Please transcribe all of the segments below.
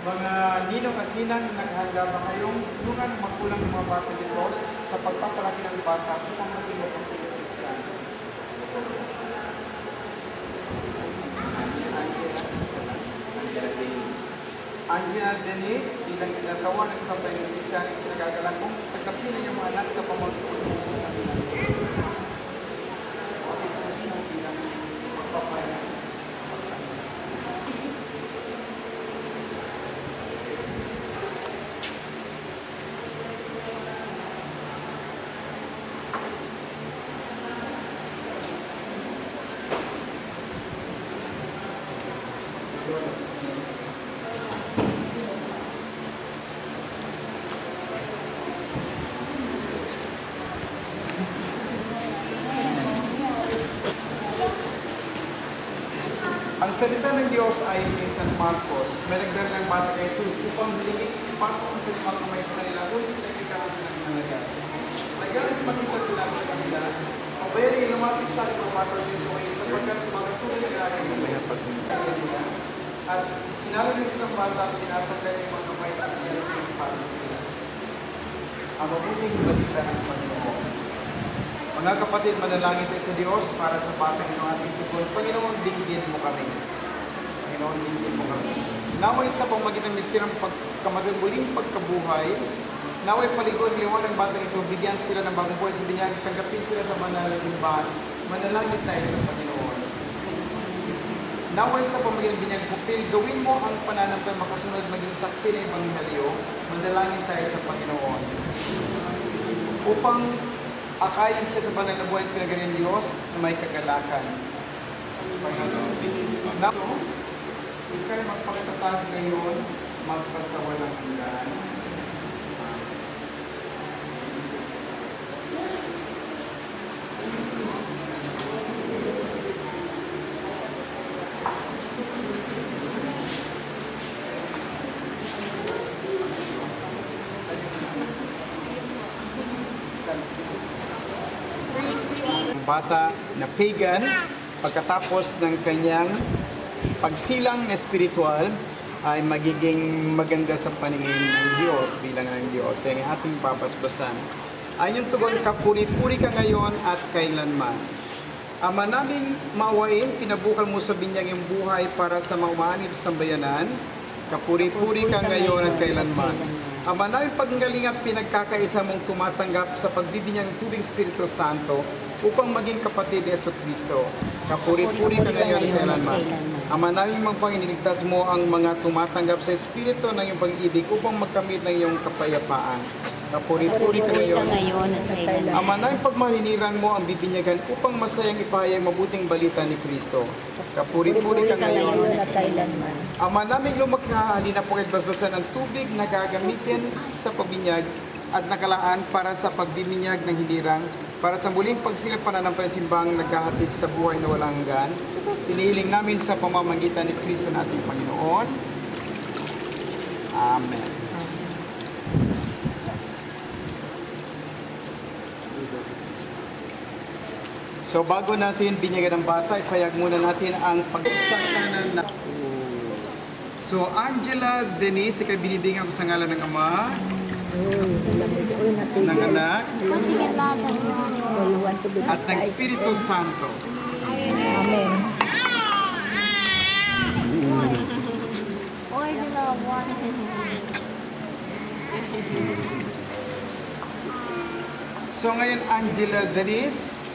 Mga ninong at ninang, naghanda ba kayong tulungan ng magkulang ng mga bata dito sa pagpapalaki ng bata upang maging mapagpili Kristiyan? Angela Denise, bilang inatawa ng sa Kristiyan, nagagalang kong pagkapili ng mga anak sa pamagpapalaki sa kanila. Bilang pagpapalaki. Ang salita ng Diyos ay kay San Marcos, may nagdala ng bata kay Jesus upang bilingin upang magkamay sa kanila kung nagkikaroon sila ng halaga. Nagalas makita sila sa kanila, ang bayari lumapit sa ating mga bata ng Jesus sapagkat sa mga tunay na lalaki ng may pagkakaroon nila. At inalagay silang bata at tinatanggal yung mga kamay sa kanila ng pagkakaroon sila. Ang mabuting balita ng Panginoon. Mga kapatid, manalangin tayo sa Diyos para sa batang ng ating tugon. Panginoon, dinggin mo kami. Panginoon, dinggin mo kami. Naway sa pamagitan ng misteryo ng pagkamagang muling pagkabuhay, naway paligon ng liwan ng batang ito, bigyan sila ng bagong buhay sa binyag, tanggapin sila sa banal na simbahan. Manalangin tayo sa Panginoon. Naway sa pamagitan ng binyag pupil, gawin mo ang pananampay makasunod maging saksi ng Ebanghelyo. Manalangin tayo sa Panginoon. Upang akayin siya sa banal na buhay at pinagaling Diyos na may kagalakan. Panginoon, ikay magpakatatag ngayon, magpasawalang hanggan. Bata na pagan, pagkatapos ng kanyang pagsilang na spiritual, ay magiging maganda sa paningin ng Diyos bilang ng Diyos. Kaya ang ating papasbasan ay yung tugon, kapuri-puri ka ngayon at kailanman. Ama namin maawain, pinabukal mo sa binyag yung buhay para sa mga umaanib sa bayanan. Kapuri-puri ka ngayon at kailanman. Ama namin paggaling at pinagkakaisa mong tumatanggap sa pagbibinyag ng tubig Espiritu Santo upang maging kapatid ni Jesucristo. Kapuri-puri ka ngayon at kailanman. Ama namin magpanginiligtas mo ang mga tumatanggap sa Espiritu ng iyong pag-ibig upang magkamit ng iyong kapayapaan. Kapuri-puri ka ngayon at kailanman. Ama namin pagmahinirang mo ang bibinyagan upang masayang ipahayag mabuting balita ni Kristo. Kapuri-puri ka ngayon at kailanman. Ama namin lumakha, halina po kayo basbasan ang tubig na gagamitin sa pabinyag at nakalaan para sa pagbibinyag ng hinirang, para sa muling pagsilap pananampay ng simbang naghahatid sa buhay na walang hanggan. Tinihiling namin sa pamamagitan ni Kristo nating Panginoon. Amen. So bago natin binyagan ng bata, ipayag muna natin ang pagsasakanan na... So Angela Denise, ikay binibigyan ko sa ngalan ng Ama, ng Anak, at ng Espiritu Santo. Amen. So ngayon Angela Denise,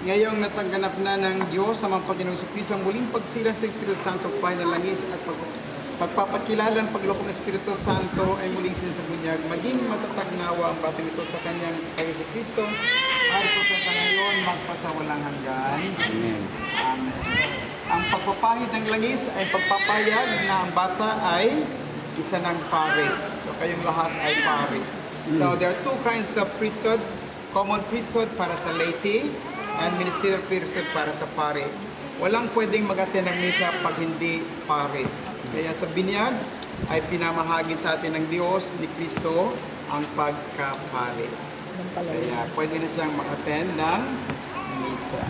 ngayong natangganap na ng Diyos sa mga Panginoong Kristo ang muling pagsilas ng Espiritu Santo, pahay na langis at pagpapakilala ng pagloko ng Espiritu Santo ay muling sinasabunyag. Maging matatag nawa ang batang ito sa kanyang Panginoong Kristo. At po sa ngayon, magpasawalang hanggan. Amen. Amen. Ang pagpapahid ng langis ay pagpapayag na ang bata ay isa ng pare. So kayong lahat ay pare. So there are two kinds of priesthood. Common priesthood para sa laity and ministerial priesthood para sa pare. Walang pwedeng mag-attend ng misa pag hindi pare. Kaya sa binyag ay pinamahagi sa atin ng Diyos ni Kristo ang pagkapare. Kaya pwede na siyang mag-attend ng misa.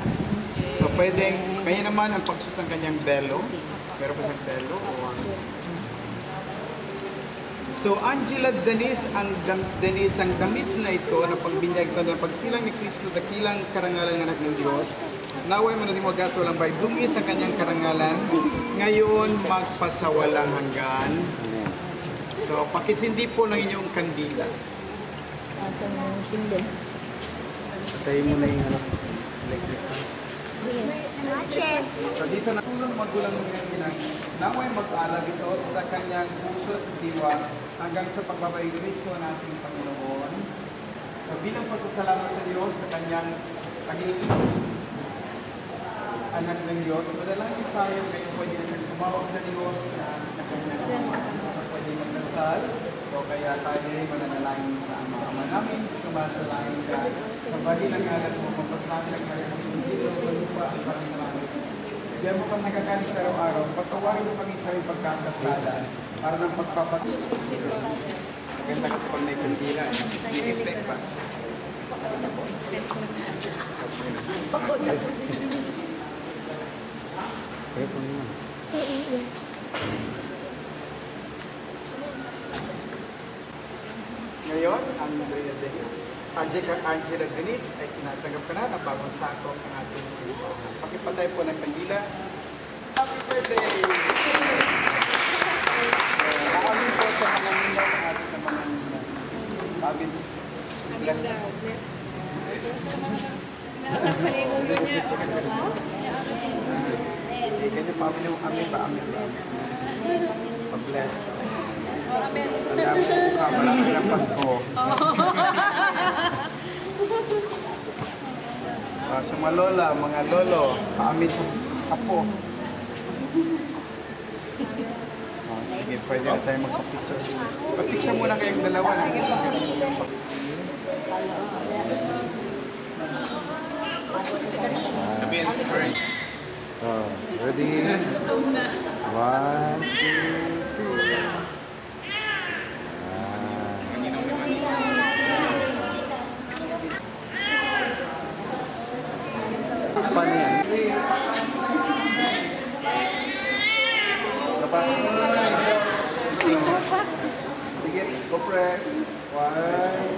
So pwedeng, kaya naman ang pagsus ng kanyang belo. Meron pa siyang belo o So Angela Denise ang damit na ito na pagbinyag ito ng pagsilang ni Kristo dakilang karangalan ng anak ng Diyos. Naway man rin wagas walang bay dumi sa kanyang karangalan. Ngayon magpasawalang hanggan. So pakisindi po ng inyong kandila. Asa mo yung sindi? Patayin mo na yung electric. Chef. So dito na tulong magulang ng kanyang naway mag-alab ito sa kanyang puso at diwa hanggang sa pagbabalik ni Kristo nating Panginoon. So bilang pasasalamat sa Diyos sa kanyang pagiging anak ng Diyos, madalangin tayo kayo pwede na tumawag sa Diyos na kanyang pwede magdasal. So kaya tayo mananalangin sa Ama namin, sumasalangin ka sa bali ng ngalan mo, mapasabi ang kaya mo sundilo, malupa ang pangalan. Diyan mo kang nagagalit sa araw-araw, patawarin mo kami sa iyong pagkakasala para ng pagpapatuloy. Maganda kasi pag may kandila, may effect pa. Ngayon, Angela Denise ay tinatanggap ka na ng bagong sakop ng ating simbahan. Pakipatay po ng kandila. Happy birthday! Amin po sa mga ninong at sa mga ninong. Amin. Bless. Ganyan pa amin yung amin ba? Amin ba? Pa-bless. Alam ko ka, malaki ng Pasko. Sa mga lola, mga lolo, paamin sa apo. Sige, pwede na tayo magpa-picture. Pag-picture muna kayong dalawa. Ready? 1, 2, 3. Paano yan? Sige, go press. 1,